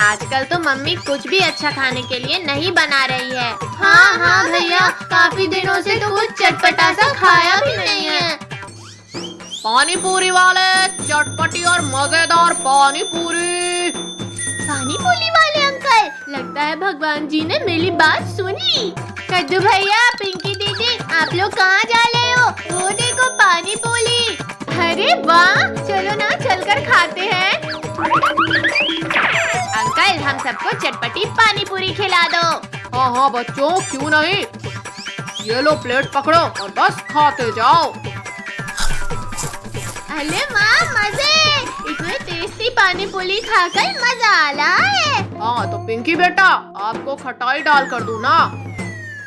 आजकल तो मम्मी कुछ भी अच्छा खाने के लिए नहीं बना रही है। हाँ हाँ भैया, काफी दिनों से तो कुछ चटपटा सा खाया भी नहीं है। पानी पूरी वाले, चटपटी और मजेदार पानी पूरी। पानी पूरी वाले अंकल, लगता है भगवान जी ने मेरी बात सुन ली। कद्दू भैया, पिंकी दीदी, आप लोग कहाँ जा रहे हो? वो देखो पानी पूरी। अरे वाह, चलो ना चलकर खाते हैं। अंकल, हम सबको चटपटी पानी पूरी खिला दो। हाँ हाँ बच्चों, क्यों नहीं। ये लो प्लेट पकड़ो और बस खाते जाओ। अरे वाह, मजे! इतने टेस्टी पानी पूरी खाकर मजा आ रहा है। हाँ तो पिंकी बेटा, आपको खटाई डाल कर दूँ ना?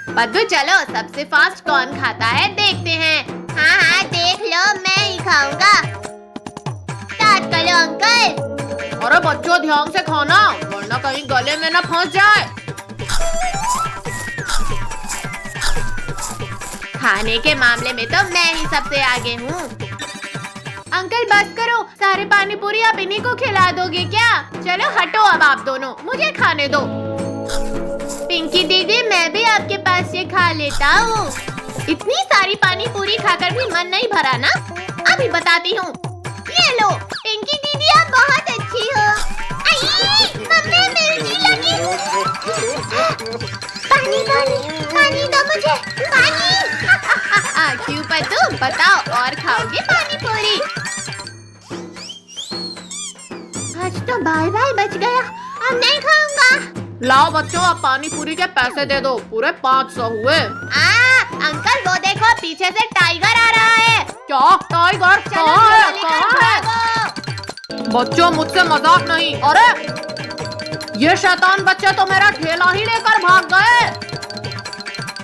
बद्दू चलो, सबसे फास्ट कौन खाता है देखते हैं। हाँ हाँ देख लो, मैं ही खाऊंगा। स्टार्ट करो अंकल। अरे बच्चों ध्यान से खाना, वरना कहीं गले में न फंस जाए। खाने के मामले में तो मैं ही सबसे आगे हूँ। अंकल बस करो, सारे पानी पूरी आप इन्हीं को खिला दोगे क्या? चलो हटो अब आप दोनों, मुझे खाने दो। पिंकी दीदी, मैं भी आपके पास से खा लेता हूँ। इतनी सारी पानी पूरी खाकर भी मन नहीं भरा ना? अभी बताती हूँ। ये लो पिंकी दीदी, आप बहुत अच्छी हो। मम्मी मिर्ची लगी। पानी पानी पानी दो मुझे, पानी। क्यों पद्दू, बताओ और खाओगे पानी पूरी? आज तो बाल बाल बच गया, अब नहीं खाऊंगा। लाओ बच्चों, आप पानी पूरी के पैसे दे दो, पूरे 500 हुए। अंकल वो देखो, पीछे से टाइगर आ रहा है। क्या टाइगर? कहाँ है? कहाँ है? बच्चों मुझसे मजाक नहीं। अरे ये शैतान बच्चे तो मेरा ठेला ही लेकर भाग गए।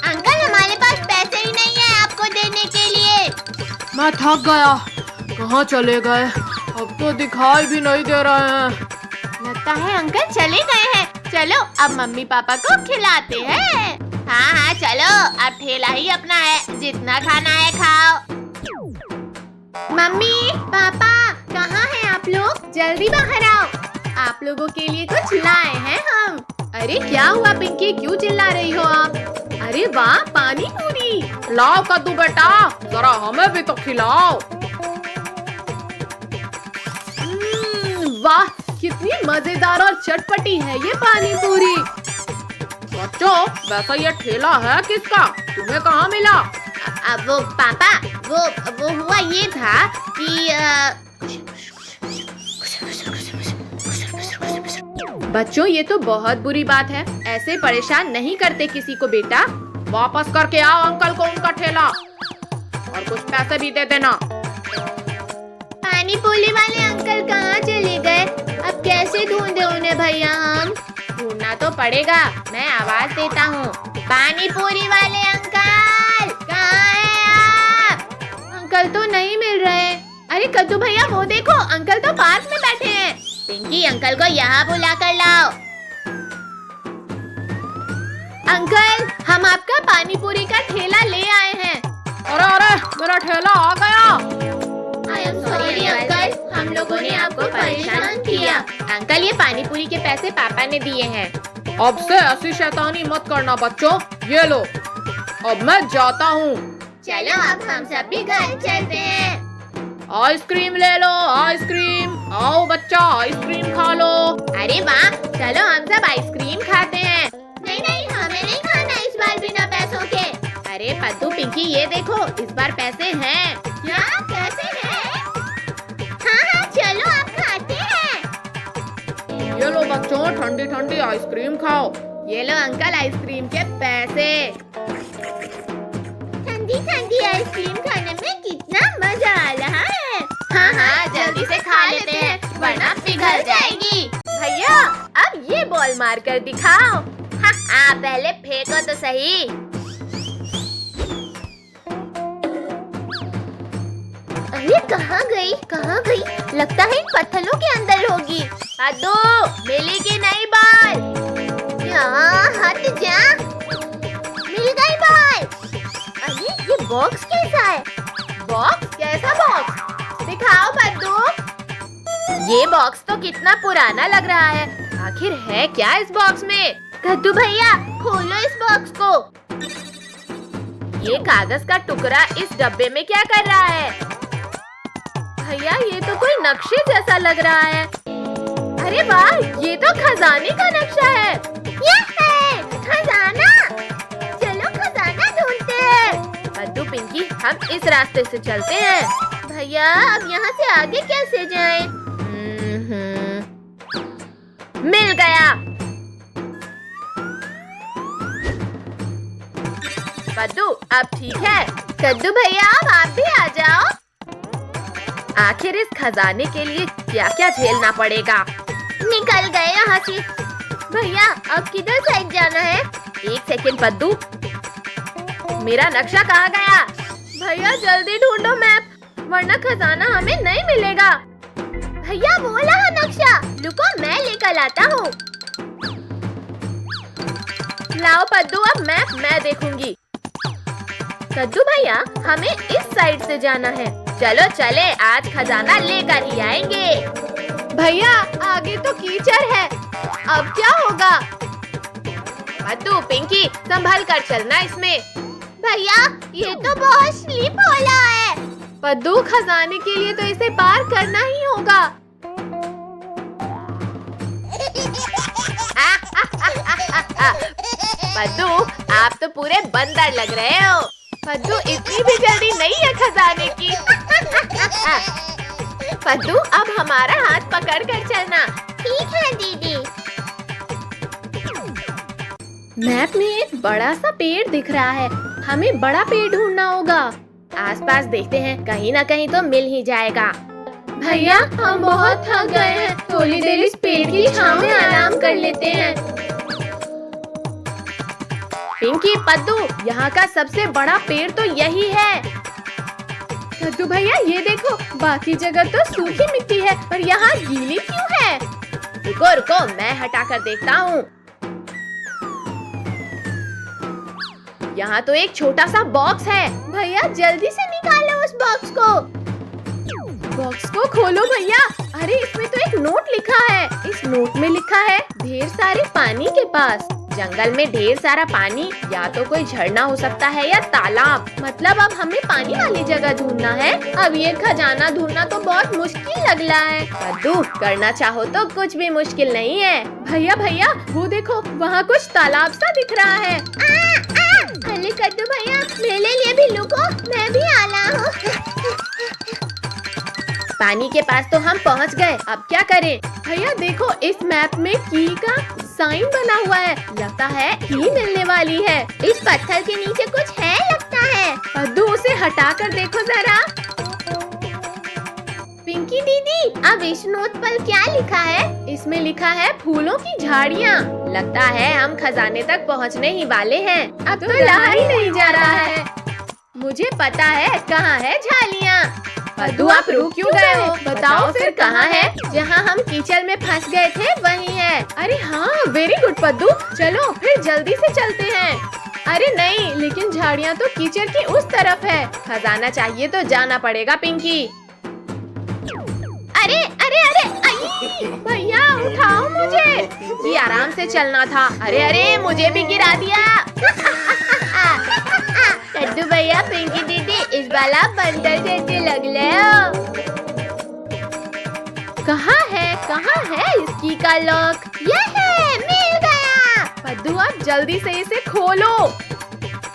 अंकल हमारे पास पैसे ही नहीं है आपको देने के लिए। मैं थक गया, कहाँ चले गए? अब तो दिखाई भी नहीं दे रहे हैं। लगता है अंकल चले गए हैं। चलो अब मम्मी पापा को खिलाते हैं। हाँ हाँ चलो, अब ठेला ही अपना है, जितना खाना है खाओ। मम्मी पापा, कहाँ हैं आप लोग? जल्दी बाहर आओ, आप लोगों के लिए कुछ लाए हैं हम। अरे क्या हुआ पिंकी, क्यों चिल्ला रही हो आप? अरे वाह, पानी पूरी। लाओ कद्दू बेटा, जरा हमें भी तो खिलाओ। वाह, कितनी मजेदार और चटपटी है ये पानी पूरी। बच्चों वैसा ये ठेला है किसका? तुम्हें कहाँ मिला? वो पापा, वो हुआ ये था कि बच्चों ये तो बहुत बुरी बात है, ऐसे परेशान नहीं करते किसी को बेटा। वापस करके आओ अंकल को उनका ठेला, और कुछ पैसे भी दे देना। पानी पूरी वाले अंकल कहाँ चले गए? अब कैसे ढूंढे उन्हें भैया? हम ढूंढना तो पड़ेगा, मैं आवाज देता हूँ। पानी पूरी वाले अंकल, कहाँ हैं आप? अंकल तो नहीं मिल रहे। अरे कद्दू भैया, वो देखो अंकल तो पास में बैठे हैं। पिंकी, अंकल को यहाँ बुला कर लाओ। अंकल, हम आपका पानी पूरी का ठेला ले आए हैं। अरे अरे, मेरा ठेला आ गया। आई एम सॉरी अंकल, हम लोगों ने आपको परेशान किया। अंकल ये पानी पूरी के पैसे पापा ने दिए हैं। अब से ऐसी शैतानी मत करना बच्चों। ये लो, अब मैं जाता हूँ। चलो अब हम सब भी घर चलते हैं। आइसक्रीम ले लो, आइसक्रीम। आओ बच्चा, आइसक्रीम खा लो। अरे वाह, चलो हम सब आइसक्रीम खाते हैं। नहीं नहीं, हमें नहीं खाना इस बार बिना पैसों के। अरे पद्दू पिंकी, ये देखो इस बार पैसे हैं। क्या पैसे हैं? हाँ हाँ चलो आप खाते हैं। ये लो बच्चों, ठंडी ठंडी आइसक्रीम खाओ। ये लो अंकल आइसक्रीम के पैसे। ठंडी ठंडी आइसक्रीम खाने में कितना मजा आ रहा है। हाँ हाँ जल्दी से खा लेते हैं, वरना पिघल जाएगी। भैया अब ये बॉल मार कर दिखाओ। हाँ हाँ, पहले फेंको तो सही। अरे कहाँ गई, कहाँ गई? लगता है इन पत्थरों के अंदर होगी। अद्दू, मिली की नहीं बॉल? यहाँ हट जा। मिल गई बॉल। अरे ये बॉक्स कैसा है? बॉक्स? कैसा बॉक्स? दिखाओ पद्दू। ये बॉक्स तो कितना पुराना लग रहा है। आखिर है क्या इस बॉक्स में? कद्दू भैया खोलो इस बॉक्स को। ये कागज का टुकड़ा इस डब्बे में क्या कर रहा है? भैया ये तो कोई नक्शे जैसा लग रहा है। अरे वाह, ये तो खजाने का नक्शा है। ये है खजाना। चलो खजाना ढूंढते हैं। कद्दू पिंकी हम इस रास्ते से चलते हैं। भैया अब यहाँ से आगे कैसे जाएं? मिल गया। कद्दू अब ठीक है। कद्दू भैया अब आप भी आ जाओ। आखिर इस खजाने के लिए क्या क्या झेलना पड़ेगा। निकल गए यहाँ से। भैया अब किधर साइड जाना है? एक सेकंड पद्दू, मेरा नक्शा कहाँ गया? भैया जल्दी ढूंढो मैप, वरना खजाना हमें नहीं मिलेगा। भैया वो रहा नक्शा, रुको मैं लेकर आता हूँ। लाओ पद्दू अब मैप मैं देखूंगी। कद्दू भैया हमें इस साइड से जाना है। चलो चले, आज खजाना लेकर ही आएंगे। भैया आगे तो कीचड़ है, अब क्या होगा? कद्दू पिंकी संभल कर चलना इसमें। भैया ये तो बहुत स्लिप हो रहा है। पद्दू खजाने के लिए तो इसे पार करना ही होगा। पद्दू आप तो पूरे बंदर लग रहे हो। पद्दू इतनी भी जल्दी नहीं है खजाने की। पद्दू अब हमारा हाथ पकड़ कर चलना। ठीक है दीदी। मैप में एक बड़ा सा पेड़ दिख रहा है, हमें बड़ा पेड़ ढूंढना होगा। आसपास देखते हैं, कहीं ना कहीं तो मिल ही जाएगा। भैया हम बहुत थक गए हैं, थोड़ी देर इस पेड़ की छांव में आराम कर लेते हैं। पिंकी पद्दू यहाँ का सबसे बड़ा पेड़ तो यही है। कद्दू भैया ये देखो, बाकी जगह तो सूखी मिट्टी है और यहाँ गीली क्यों है? रुको रुको मैं हटा कर देखता हूँ। यहाँ तो एक छोटा सा बॉक्स है। भैया जल्दी से निकालो उस बॉक्स को। बॉक्स को खोलो भैया। अरे इसमें तो एक नोट लिखा है। इस नोट में लिखा है ढेर सारे पानी के पास। जंगल में ढेर सारा पानी, या तो कोई झरना हो सकता है या तालाब। मतलब अब हमें पानी वाली जगह ढूंढना है। अब ये खजाना ढूंढना तो बहुत मुश्किल लग रहा है। कद्दू करना चाहो तो कुछ भी मुश्किल नहीं है। भैया भैया वो देखो, वहाँ कुछ तालाब सा दिख रहा है। अरे कद्दू भैया मेरे लिए भी रुको, मैं भी आ रहा हूँ। पानी के पास तो हम पहुँच गए, अब क्या करें? भैया देखो इस मैप में की का साइन बना हुआ है, लगता है की मिलने वाली है। इस पत्थर के नीचे कुछ है लगता है। कद्दू उसे हटा कर देखो जरा। पिंकी दीदी अब इस नोट पर क्या लिखा है? इसमें लिखा है फूलों की झाड़ियाँ। लगता है हम खजाने तक पहुँचने ही वाले हैं। अब तो रहा ही नहीं जा रहा है। मुझे पता है कहाँ है झाड़ियाँ। कद्दू आप रुक क्यों गए हो? बताओ फिर कहाँ है? जहाँ हम कीचड़ में फंस गए थे वही है। अरे हाँ वेरी गुड पद्दू, चलो फिर जल्दी से चलते हैं। अरे नहीं, लेकिन झाड़ियाँ तो कीचड़ की उस तरफ है। खजाना चाहिए तो जाना पड़ेगा पिंकी। अरे अरे अरे भैया उठाओ मुझे। ये आराम से चलना था। अरे अरे मुझे भी गिरा दिया। कद्दू भैया पिंकी दीदी इस बार आप बंदर जैसे लग रहे हो। कहाँ है इसकी का लॉक? ये है, मिल गया। कद्दू आप जल्दी से इसे खोलो।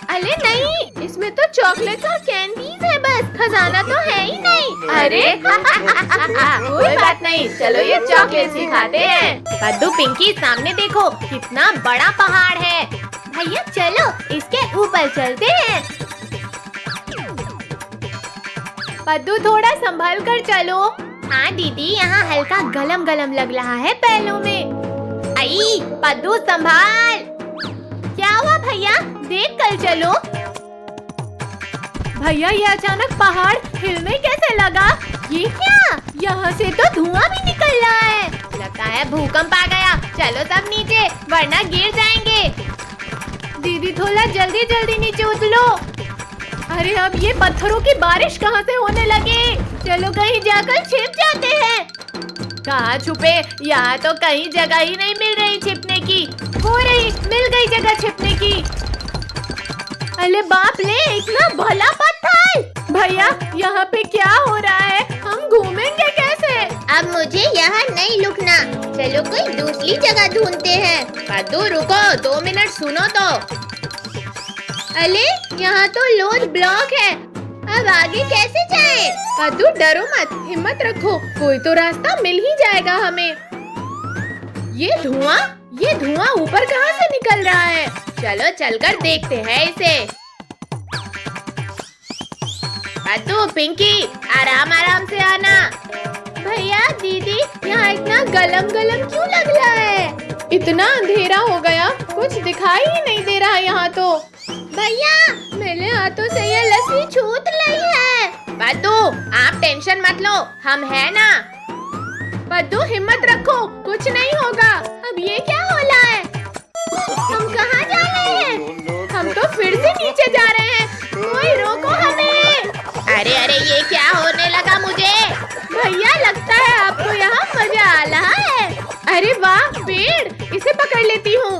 अरे नहीं, इसमें तो चॉकलेट और कैंडीज है बस, खजाना तो है ही नहीं। अरे कोई बात नहीं, चलो ये चॉकलेट ही खाते हैं। कद्दू पिंकी सामने देखो, कितना बड़ा पहाड़ है। भैया चलो इसके ऊपर चलते हैं। कद्दू थोड़ा संभल कर चलो। हाँ दीदी, यहाँ हल्का गलम गलम लग रहा है पैरों में। आई कद्दू संभाल। क्या हुआ भैया, देख कर चलो। भैया ये अचानक पहाड़ हिलने कैसे लगा? ये क्या? यहाँ से तो धुआं भी निकल रहा है। लगता है भूकंप आ गया। चलो सब नीचे, वरना गिर जाएंगे। दीदी थोड़ा जल्दी जल्दी नीचे उतरो। अरे अब ये पत्थरों की बारिश कहाँ से होने लगे? चलो कहीं जाकर छिप जाते हैं। कहाँ छुपे? यहाँ तो कहीं जगह ही नहीं मिल रही छिपने की। हो रही, मिल गई जगह छिपने की। अरे बाप रे, इतना भला पत्थर! भैया, यहाँ पे क्या हो रहा है? हम घूमेंगे कैसे? अब मुझे यहाँ नहीं रुकना, चलो कोई दूसरी जगह ढूंढते हैं। पद्दू रुको, 2 मिनट सुनो तो। अरे यहाँ तो लोड ब्लॉक है, अब आगे कैसे जाएं? पद्दू डरो मत, हिम्मत रखो, कोई तो रास्ता मिल ही जाएगा हमें। ये धुआं ऊपर कहाँ से निकल रहा है? चलो चलकर देखते हैं इसे। पद्दू, पिंकी, आराम आराम से आना। भैया दीदी, यहाँ इतना गलम गलम क्यों लग रहा है? इतना अंधेरा हो गया, कुछ दिखाई ही नहीं दे रहा यहाँ तो। भैया, मेरे हाथों से ये लस्सी छूट रही है। पद्दू, आप टेंशन मत लो, हम है ना। पद्दू, हिम्मत रखो, कुछ नहीं होगा। अब ये क्या हो रहा है? हम कहाँ जा रहे हैं? हम तो फिर से नीचे जा रहे हैं, कोई रोको हमें। अरे ये क्या होने लगा मुझे? भैया, लगता है आपको यहाँ मजा आ रहा है। अरे वाह, पेड़, इसे पकड़ लेती हूँ।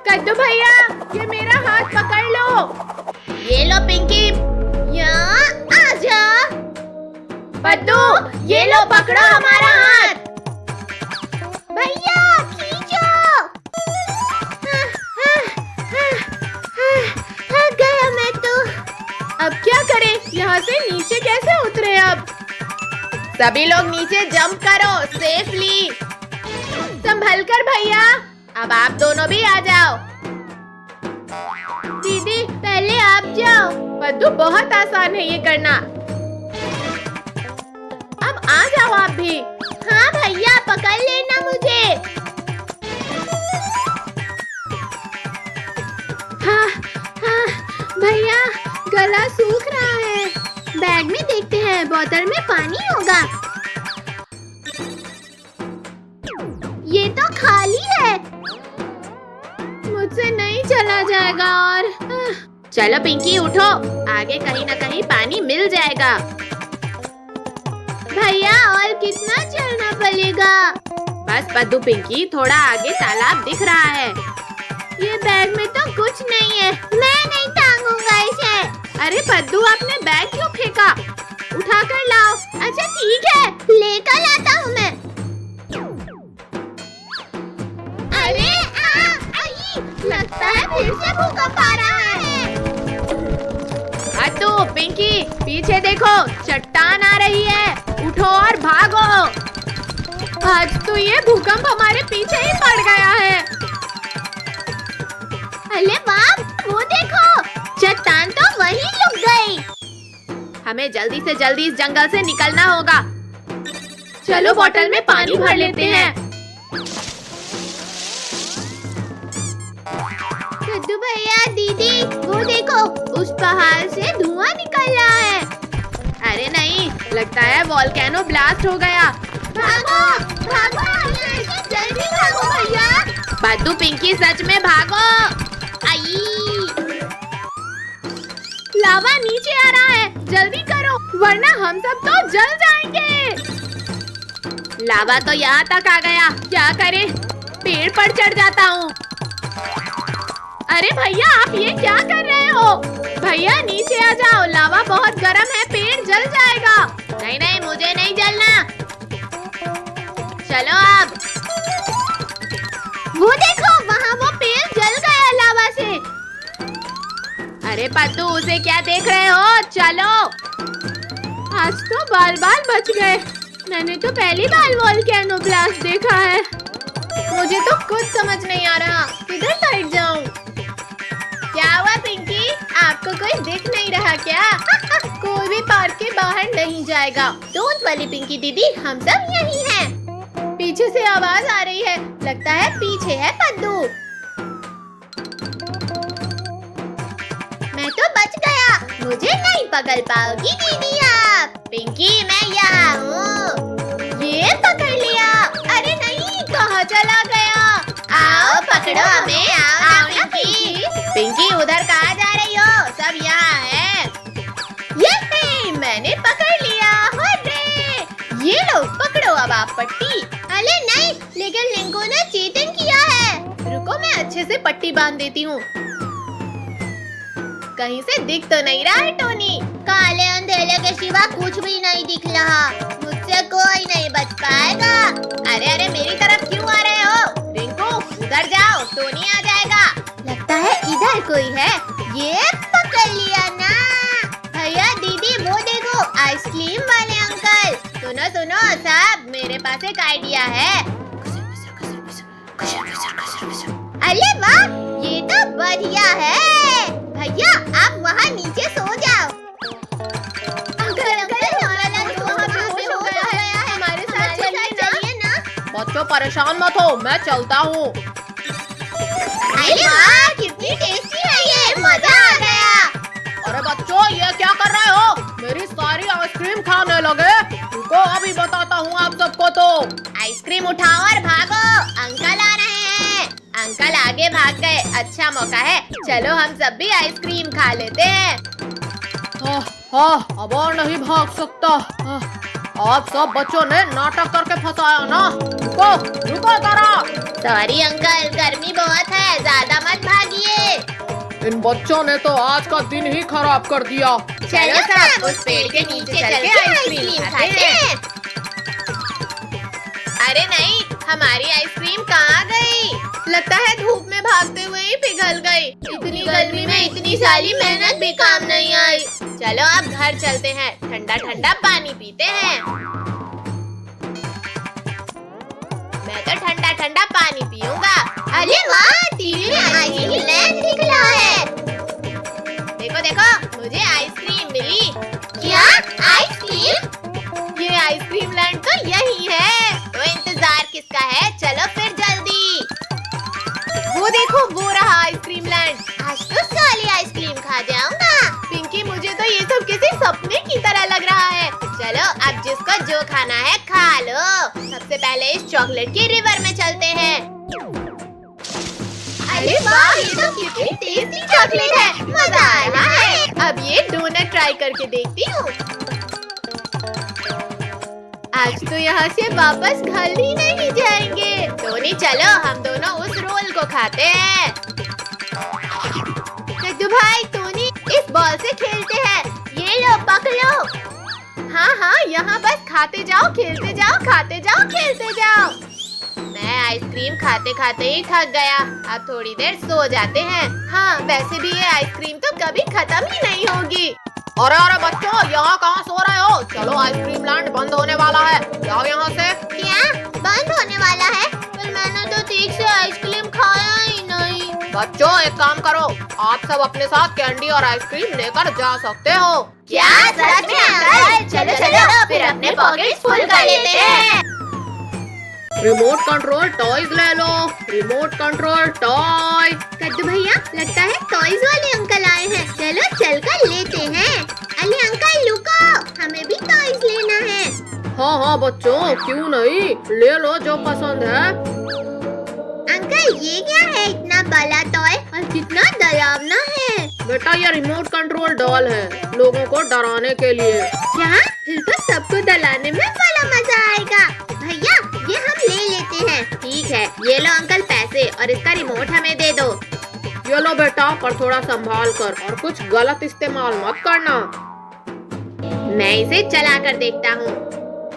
कद्दू भैया, ये मेरा हाथ पकड़ लो। ये लो पिंकी, यहाँ आ जा। पद्दू, ये लो पकड़ो हमारा हाथ। भैया खींचो। थक गया मैं तो। अब क्या करें? यहाँ से नीचे कैसे उतरे अब? सभी लोग नीचे जंप करो, सेफली। संभल कर भैया, अब आप दोनों भी आ जाओ। दीदी, पहले आप जाओ। पद्दू, बहुत आसान है ये करना। अब आ जाओ आप भी। हाँ भैया, पकड़ लेना मुझे। हाँ, भैया, गला सूख रहा है। बैग में देखते हैं, बोतल में पानी होगा। ये तो खाली है, मुझसे नहीं चला जाएगा और चलो पिंकी, उठो, आगे कहीं ना कहीं पानी मिल जाएगा। भैया, और कितना चलना पड़ेगा? बस पद्दू पिंकी, थोड़ा आगे तालाब दिख रहा है। ये बैग में तो कुछ नहीं है, मैं नहीं टांगूंगा इसे। अरे पद्दू, आपने बैग क्यों फेंका? उठा कर लाओ। अच्छा ठीक है, लेकर आता हूँ मैं। अरे लगता है फिर से भूकंप आ रहा है। पद्दू, पिंकी, पीछे देखो, चट्टान आ रही है, उठो और भागो। आज तो ये भूकंप हमारे पीछे ही पड़ गया है। अरे वाह, वो देखो, चट्टान तो वहीं लुक गई। हमें जल्दी से जल्दी इस जंगल से निकलना होगा। चलो बोतल में पानी भर लेते हैं। कद्दू भैया, दीदी, वो देखो, उस पहाड़ से धुआं निकल रहा है। अरे नहीं, लगता है वोल्केनो ब्लास्ट हो गया। भागो, भागो, जल्दी भागो भैया। पद्दू, पिंकी, सच में भागो। आई, लावा नीचे आ रहा है, जल्दी करो, वरना हम सब तो जल जाएंगे। लावा तो यहाँ तक आ गया, क्या करें? पेड़ पर चढ़ जाता हूँ। अरे भैया, आप ये क्या कर रहे हो? भैया नीचे आ जाओ, लावा बहुत गर्म है, पेड़ जल जाएगा। नहीं नहीं, मुझे नहीं जलना। चलो अब। वो देखो, वहाँ वो पेड़ जल गया लावा से। अरे पद्दू, उसे क्या देख रहे हो? चलो। आज तो बाल बाल बच गए। मैंने तो पहली बार वोल्केनो ब्लास्ट देखा है। मुझे तो कुछ समझ नहीं आ रहा, किधर साइड जाऊं? क्या हुआ पिंकी, आपको कोई दिख नहीं रहा क्या? कोई भी पार्क के बाहर नहीं जाएगा। डोंट वरी पिंकी दीदी, हम सब यही हैं। पीछे से आवाज आ रही है, लगता है पीछे है पद्दू। मैं तो बच गया, मुझे नहीं पकड़ पाओगी दीदी आप। पिंकी, मैं यहाँ हूँ। ये पकड़ लिया। अरे नहीं, कहाँ चला गया? आओ पकड़ो हमें, आओ ना पिंकी। पिंकी, उधर कहाँ जा रही हो? सब यहाँ है। ये मैंने पकड़ लिया। ये लो, पकड़ो अब आप पट्टी। अरे नहीं, लेकिन लिंको ने चीटिंग किया है। रुको मैं अच्छे से पट्टी बांध देती हूँ। कहीं से दिख तो नहीं रहा है टोनी। काले अंधेरे के सिवा कुछ भी नहीं दिख रहा। मुझसे कोई नहीं बच पाएगा। अरे अरे मेरी तरफ क्यों आ रहे हो? रिंकू उधर जाओ, टोनी आ जाएगा। लगता है इधर कोई है। ये पकड़ लिया ना। भैया दीदी वो देखो, आइसक्रीम वाले अंकल। सुनो सुनो साहब, मेरे पास एक आइडिया है। अरे वाह, ये तो बढ़िया है। भैया आप वहाँ नीचे सो जाओ। अंकल हमारा लंच वहाँ पे हो गया है। हमारे साथ चलिए ना। बच्चों परेशान मत हो, मैं चलता हूँ। अरे वाह, कितनी टेस्टी है ये, मजा आ गया। अरे बच्चों ये क्या कर रहे हो? मेरी सारी आइसक्रीम खाने लगे। रुको अभी बताता हूँ आप सबको। तो आइसक्रीम उठाओ और भागो, अंकल आ रहे हैं। अंकल आगे भाग गए, अच्छा मौका है। चलो हम सब भी आइसक्रीम खा लेते हैं। हाँ, अब और नहीं भाग सकता। आप सब बच्चों ने नाटक करके फंसाया ना। रुको रुको जरा। सॉरी अंकल, गर्मी बहुत है, ज्यादा मत भागिए। इन बच्चों ने तो आज का दिन ही खराब कर दिया। चलो साहब उस पेड़ के नीचे चल के आइसक्रीम खाते हैं। अरे नहीं, हमारी आइसक्रीम कहाँ गई? लगता है धूप में भागते हुए ही पिघल गई। इतनी गर्मी में इतनी सारी मेहनत भी काम नहीं आई। चलो अब घर चलते हैं, ठंडा ठंडा पानी पीते हैं। मैं तो ठंडा ठंडा पानी पीऊंगा। अरे वाह, टीवी में आइसक्रीम दिख रहा है। देखो देखो, मुझे आइसक्रीम मिली। क्या आइसक्रीम? ये आइसक्रीम लैंड तो यही है। तो इंतजार किसका है? चलो फिर जल्दी। वो देखो, वो रहा आइसक्रीम लैंड। आज तो सारी आइसक्रीम खा जाऊंगा। पिंकी मुझे तो ये सब किसी सपने की तरह लग रहा है। चलो अब जिसको जो खाना है खा लो। सबसे पहले इस चॉकलेट की रिवर में चलते हैं। अरे वाह, ये तो कितनी टेस्टी चॉकलेट है, मजा आ रहा है। अब ये डोनट ट्राई करके देखती हूँ। आज तो यहाँ से वापस घर ही नहीं जाएंगे। टोनी चलो हम दोनों उस रोल को खाते हैं। कद्दू भाई टोनी इस बॉल से खेलते हैं। ये लो पकड़ो। हाँ हाँ, यहाँ बस खाते जाओ, खेलते जाओ, खाते जाओ, खेलते जाओ। मैं आइसक्रीम खाते खाते ही थक गया। अब थोड़ी देर सो जाते हैं। हाँ वैसे भी ये आइसक्रीम तो कभी खत्म ही नहीं होगी। अरे अरे बच्चों, यहाँ कहाँ सो रहे हो? चलो आइसक्रीम लैंड बंद होने वाला है, जाओ यहाँ से। क्या बंद होने वाला है? पर मैंने तो ठीक से आइसक्रीम खाया ही नहीं। बच्चों एक काम करो, आप सब अपने साथ कैंडी और आइसक्रीम लेकर जा सकते हो। क्या सच में अंकल? चलो चलो फिर अपने पॉकेट्स फुल कर लेते हैं। रिमोट कंट्रोल टॉयज ले लो। Remote control toy. कद्दू भैया, लगता है टॉयज वाले अंकल आए हैं। चलो चलकर लेते हैं। अरे अंकल रुको, हमें भी टॉयज लेना है। हाँ हाँ बच्चों, क्यों नहीं, ले लो जो पसंद है। अंकल ये क्या है, इतना बड़ा टॉय और कितना डरावना है। बेटा ये रिमोट कंट्रोल डॉल है, लोगों को डराने के लिए। क्या? फिर तो सबको डराने में बड़ा मजा आएगा। भैया ये हम ले लेते हैं। ठीक है, ये लो अंकल पैसे और इसका रिमोट हमें दे दो। ये लो बेटा, पर थोड़ा संभाल कर और कुछ गलत इस्तेमाल मत करना। मैं इसे चला कर देखता हूँ।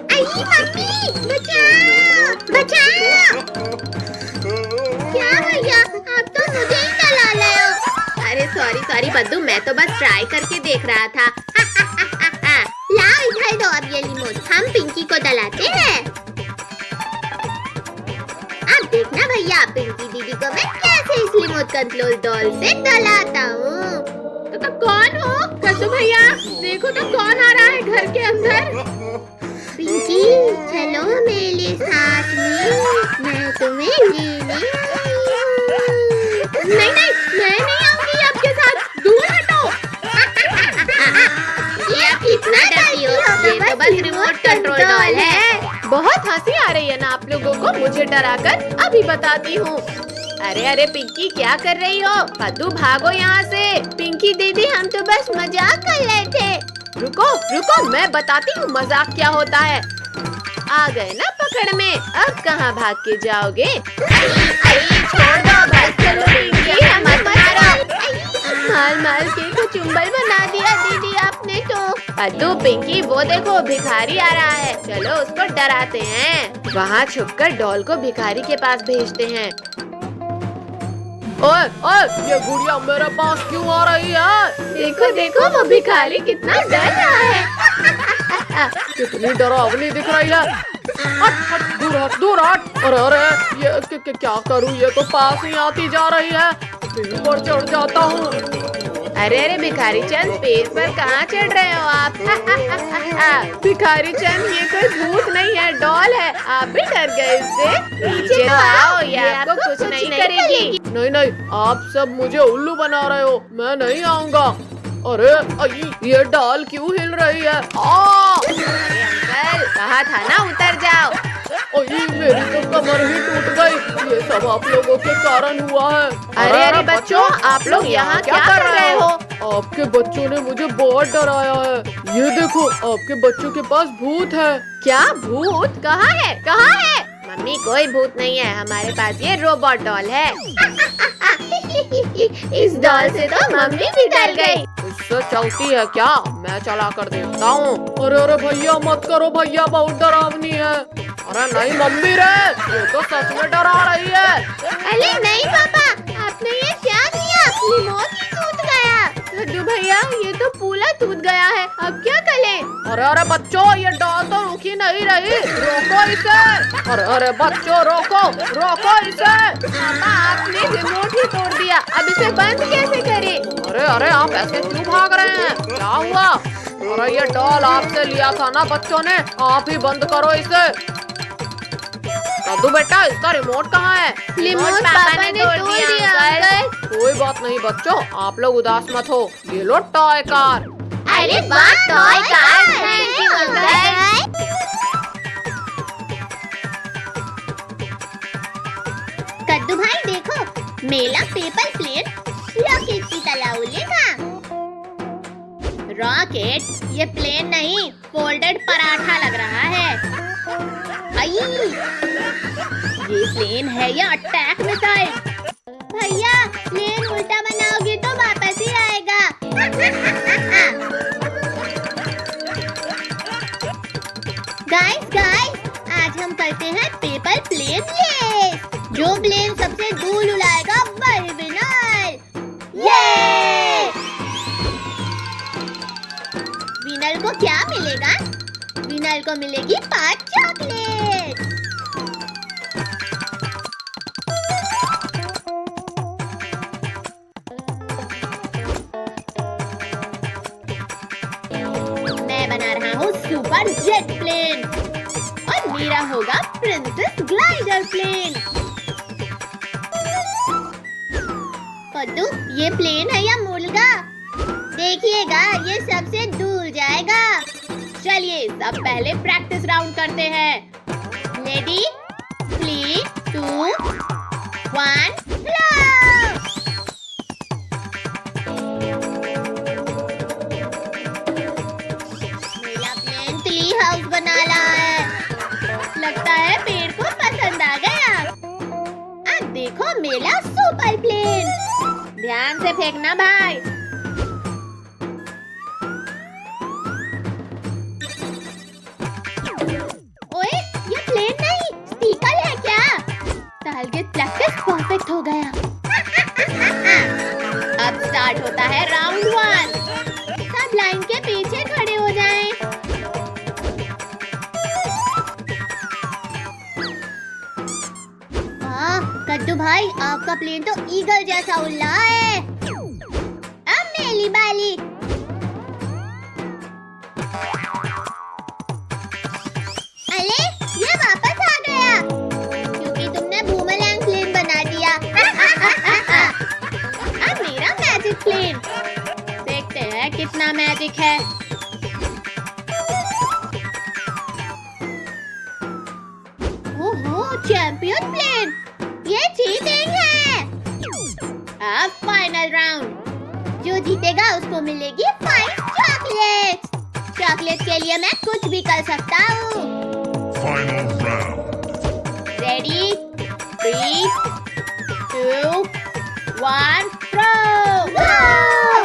अरे मम्मी बचाओ बचाओ। क्या भैया, आप तो मुझे ही डरा रहे हो। अरे सॉरी बद्दू, मैं तो बस ट्राई करके देख रहा था। लाओ इधर दो अब ये रिमोट, हम पिंकी को डलाते हैं। अब देखना भैया, पिंकी दीदी को मैं कैसे इस रिमोट कंट्रोल डॉल से डलाता हूँ। तो कौन हो? कद्दू भैया देखो तो कौन आ रहा है घर के अंदर। पिंकी चलो मेरे साथ में, मैं तुम्हें लेने आई हूँ। नहीं नहीं, मैं नहीं आऊंगी आपके साथ, दूर हटो। ये आप इतना डरती हो? ये तो बस रिमोट कंट्रोल डॉल है। बहुत हंसी आ रही है ना आप लोगों को मुझे डराकर? अभी बताती हूँ। अरे अरे पिंकी क्या कर रही हो? कद्दू भागो यहाँ से। पिंकी दीदी हम तो बस मजाक कर रहे थे। रुको रुको, मैं बताती हूँ मजाक क्या होता है। आ गए ना पकड़ में। अब कहाँ भाग के जाओगे? छोड़ दो, बस करो पिंकी, मत मारो। माल माल के तो चुंबल बना दिया दीदी आपने तो। अद्दू पिंकी वो देखो भिखारी आ रहा है, चलो उसको डराते हैं। वहाँ छुपकर डॉल को भिखारी के पास भेजते हैं। ओए ओए, ये गुड़िया मेरे पास क्यों आ रही है? देखो देखो वो भिखारी कितना डर रहा है। कितनी डरावनी दिख रही है। हट हट, दूर हट दूर हट। अरे अरे, ये क्या करूँ, ये तो पास ही आती जा रही है। पेड़ पर चढ़ जाता हूँ। अरे अरे भिखारी चंद, पेड़ पर कहाँ चढ़ रहे हो आप? भिखारी चंद ये कोई भूत नहीं है, डॉल है। आप भी डर गए इससे? नीचे तो आओ, ये आपको कुछ नहीं करेगी। नहीं नहीं, आप सब मुझे उल्लू बना रहे हो, मैं नहीं आऊँगा। अरे ये डाल क्यों हिल रही है? अंकल कहा था ना उतर जाओ। मेरी तो कमर ही टूट गई। ये सब आप लोगों के कारण हुआ है। अरे अरे बच्चों, आप लोग यहाँ क्या कर रहे हो? आपके बच्चों ने मुझे बहुत डराया है। ये देखो, आपके बच्चों के पास भूत है। क्या भूत? कहाँ है कहाँ है? मम्मी कोई भूत नहीं है, हमारे पास ये रोबोट डॉल है। इस डॉल से तो मम्मी भी डर गई। इससे चलती है क्या? मैं चला कर देखता हूँ। अरे अरे भैया मत करो, भैया बहुत डरावनी है। अरे नहीं मम्मी रे, ये तो सच में डरा रही है। अरे नहीं पापा, आपने ये क्या किया? रिमोट ही टूट गया। लड्डू भैया ये तो पूरा टूट गया है, अब क्या करें? अरे अरे बच्चों, ये डॉल तो रुकी नहीं रही, रोको इसे। अरे अरे बच्चों रोको रोको इसे। पापा आपने रिमोट ही तोड़ दिया, अब इसे बंद कैसे करें? अरे अरे आप ऐसे क्यों भाग रहे हैं? क्या हुआ? अरे ये डॉल आपसे लिया था ना बच्चों ने, आप ही बंद करो इसे। कद्दू बेटा, इसका रिमोट कहाँ है? रिमोट पापा ने तोड़ दिया अंकल। कोई बात नहीं बच्चों, आप लोग उदास मत हो। ये लो टॉय कार। अरे वाह, टॉय कार है अंकल। कद्दू भाई देखो, मेला पेपर प्लेन रॉकेट की तरह उड़ेगा। रॉकेट? ये प्लेन नहीं, फोल्डेड पराठा लग रहा है। आई, ये प्लेन है या अटैक मिसाइल? भैया प्लेन उल्टा बनाओगे तो वापस ही आएगा। गाइस, आज हम करते हैं पेपर प्लेन रेस। जो प्लेन सबसे दूर उड़ाएगा वही विनर। ये विनर को क्या मिलेगा? विनर को मिलेगी 5 चॉकलेट। मैं बना रहा हूँ सुपर जेट प्लेन और मेरा होगा प्रिंसेस ग्लाइडर प्लेन। कद्दू, ये प्लेन है या मुर्गा? देखिएगा, ये सबसे दूर जाएगा। चलिए सब पहले प्रैक्टिस राउंड करते हैं। रेडी, 3, 2, 1, मेरा प्लेन ट्री हाउस बना रहा है। लगता है पेड़ को पसंद आ गया। अब देखो मेरा सुपर प्लेन। ध्यान से फेंकना भाई। ओए, ये प्लेन नहीं, स्टिकर है क्या? टारगेट प्रैक्टिस परफेक्ट हो गया। अब स्टार्ट होता है राउंड 1। सब लाइन के पीछे खड़े हो जाएं। कद्दू भाई, आपका प्लेन तो ईगल जैसा उड़ रहा है। अब मेरी बारी। अरे, ये वापस आ गया क्योंकि तुमने बूमरैंग प्लेन बना दिया। अब मेरा मैजिक प्लेन। देखते हैं कितना मैजिक है। ओहो, चैंपियन प्लेन। ये चीटिंग है। अब फाइनल राउंड। जो जीतेगा उसको मिलेगी 5 चॉकलेट। चॉकलेट के लिए मैं कुछ भी कर सकता हूँ। Final round. Ready? 3, 2, 1, throw! Wow!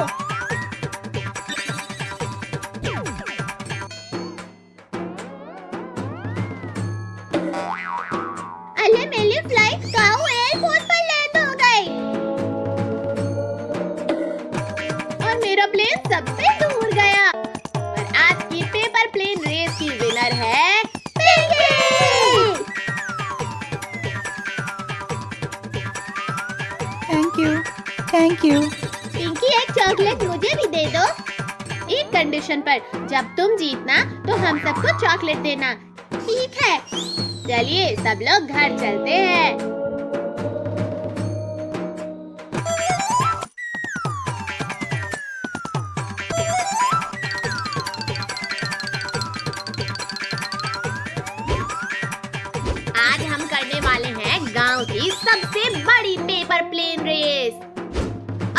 अरे मेरी फ्लाइट काऊ एयरपोर्ट पर लैंड हो गई और मेरा प्लेन सबसे दूर गया। और आज की पेपर प्लेन रेस की विनर है पिंकी। Thank you. पिंकी एक चॉकलेट मुझे भी दे दो। एक कंडीशन पर, जब तुम जीतना तो हम सबको चॉकलेट देना। ठीक है। चलिए सब लोग घर चलते हैं। आज हम करने वाले हैं गांव की सबसे बड़ी पेपर प्लेन रेस।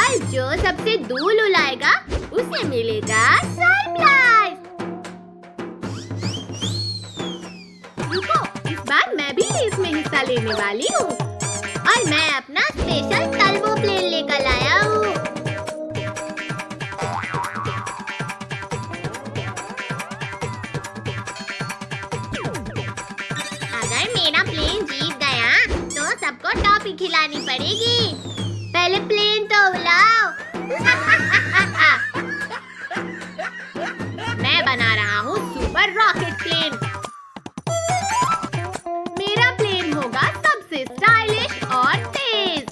और जो सबसे दूर उड़ाएगा उसे मिलेगा सरप्राइज। रुको, इस बार मैं भी रेस में हिस्सा लेने वाली हूँ। और मैं अपना स्पेशल टर्बो प्लेन लेकर आया हूँ। अगर मेरा प्लेन जीत गया तो सबको टॉफी खिलानी पड़ेगी। पहले प्लेन तो उड़ाओ। मैं बना रहा हूँ सुपर रॉकेट प्लेन। मेरा प्लेन होगा सबसे स्टाइलिश और तेज।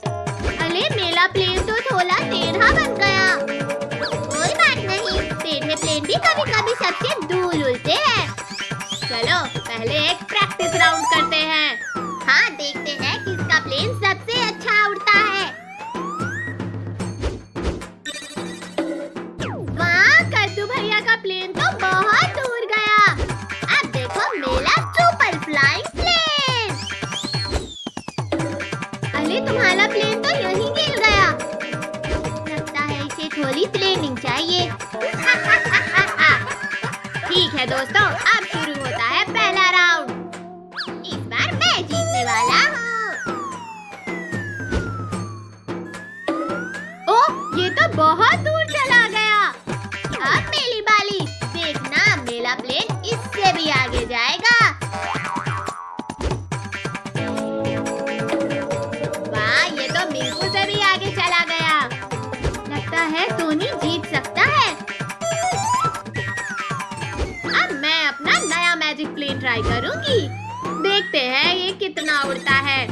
अरे मेरा प्लेन तो थोड़ा टेढ़ा बन गया। कोई बात नहीं, टेढ़े प्लेन भी कभी कभी सबसे दूर उड़ते हैं। चलो पहले एक प्रैक्टिस राउंड करते हैं। हाँ, देखते हैं किसका प्लेन सबसे अच्छा उड़ता है। वाह, कद्दू भैया का प्लेन तो बहुत दूर गया। अब देखो मेरा सुपर फ्लाइंग प्लेन। अरे तुम्हारा प्लेन तो यहीं गिर गया। लगता है इसे थोड़ी ट्रेनिंग चाहिए। ठीक है दोस्तों, अब शुरू होता है पहला राउंड। इस बार मैं जीतने वाला हूँ। ओह, ये तो बहुत दूर चला गया। अब मेरी बारी। देखना, मेरा प्लेन इससे भी आगे जाएगा। वाह, ये तो बिल्कुल से भी आगे चला गया। लगता है टोनी जीत सकता है। अब मैं अपना नया मैजिक प्लेन ट्राई करूंगी। देखते हैं ये कितना उड़ता है।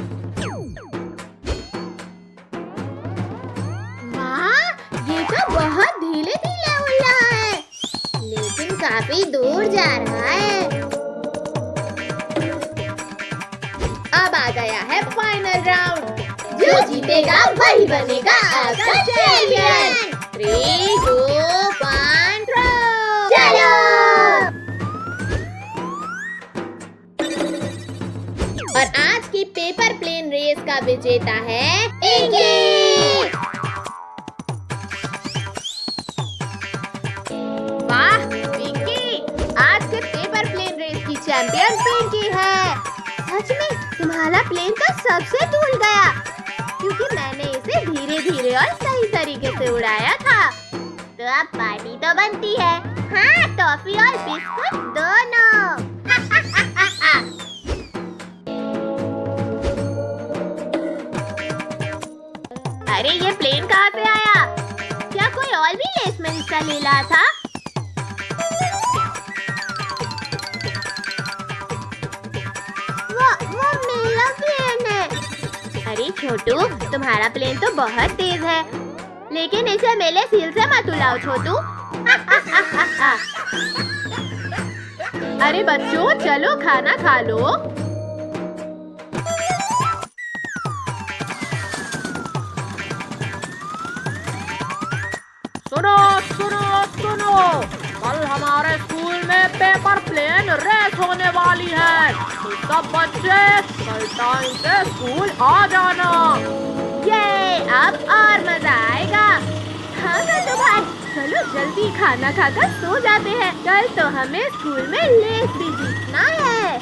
वाह, ये तो बहुत धीरे धीरे उड़ रहा है, लेकिन काफी दूर जा रहा है। अब आ गया है फाइनल राउंड। जो जीतेगा वही बनेगा आपका चैंपियन। 3, 2, 1, throw! चलो। और आज की पेपर प्लेन रेस का विजेता है पिंकी। वाह पिंकी, आज के पेपर प्लेन रेस की चैंपियन पिंकी है। सच में तुम्हारा प्लेन तो सबसे दूर गया, क्योंकि मैंने इसे धीरे धीरे और सही तरीके से उड़ाया था। तो अब पार्टी तो बनती है। हाँ, टॉफी और बिस्कुट दोनों। अरे ये प्लेन कहाँ से आया? क्या कोई और भी रेस में हिस्सा ले रहा था? वो मेरा प्लेन है। अरे छोटू, तुम्हारा प्लेन तो बहुत तेज है, लेकिन इसे मेरे सील से मत उड़ाओ छोटू। अरे बच्चों, चलो खाना खा लो। सुनो सुनो सुनो, कल हमारे स्कूल में पेपर प्लेन रेस होने वाली है, तो सब बच्चे कल टाइम से स्कूल आ जाना। ये अब और मजा आएगा। हाँ तो भाई, चलो जल्दी खाना खाकर सो जाते हैं। कल तो हमें स्कूल में रेस भी जीतना है।